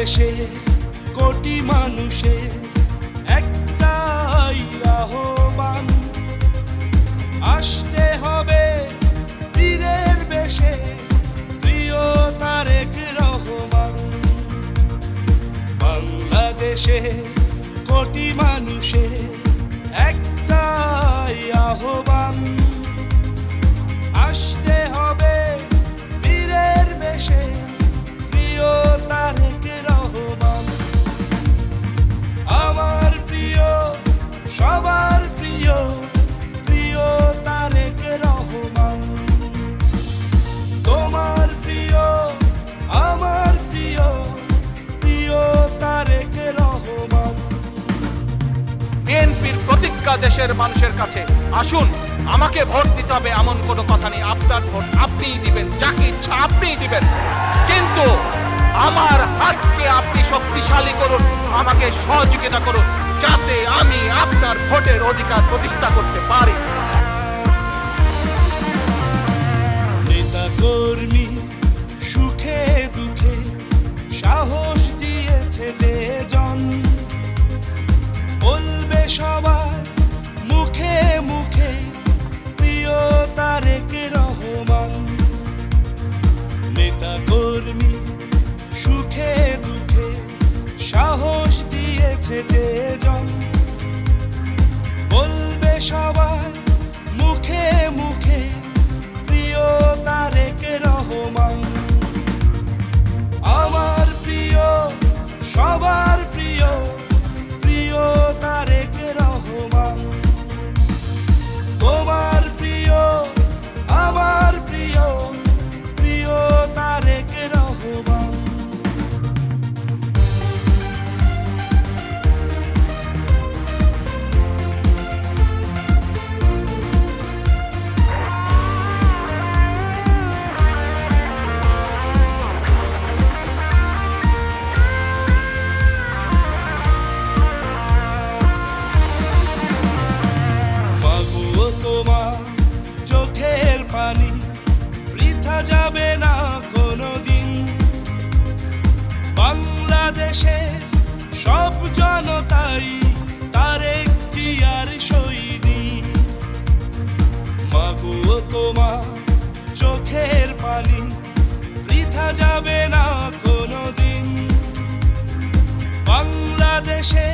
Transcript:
বাংলাদেশে কোটি মানুষের একটাই আহ্বান, আসতে হবে বীরের বেশে প্রিয় তারেক রহমান। বাংলাদেশে কোটি মানুষের একটাই আহ্বান, আসতে হবে বীরের বেশে প্রিয় তারেক রহমান। আমার প্রিয়, সবার প্রিয়, প্রিয় তারেক রহমান। তোমার প্রিয়, আমার প্রিয়, প্রিয় তারেক রহমান। বিএনপির প্রতিজ্ঞা দেশের মানুষের কাছে, আসুন আমাকে ভোট দিতে হবে এমন কোনো কথা নেই। আপনার ভোট আপনিই দিবেন, যাকে ইচ্ছা আপনিই দিবেন, কিন্তু আমার হাতকে আপনি শক্তিশালী করুন, আমাকে সহযোগিতা করুন, যাতে আমি আপনার ভোটের অধিকার প্রতিষ্ঠা করতে পারি। নেতা কর্মী সুখে দুঃখে সাহস দিয়েছে যে জন, বলবে সবার মুখে মুখে প্রিয় তারেক রহমান। নেতা কর্মী সুখে দুঃখে সাহস দিয়েছে যে জন, বলবে সবার মুখে মুখে প্রিয় তারেক রহমান। আমার প্রিয়, সবার প্রিয়, প্রিয় তারেক রহমান। তোমার প্রিয়, আমার প্রিয়, প্রিয় তারেক রহমান। তোমার চোখের পানি বৃথা যাবে না কোনোদিন। বাংলাদেশে সব জনতাই তারেক জিয়ার সৈনিক। মাগো তোমার চোখের পানি বৃথা যাবে না কোনোদিন। বাংলাদেশে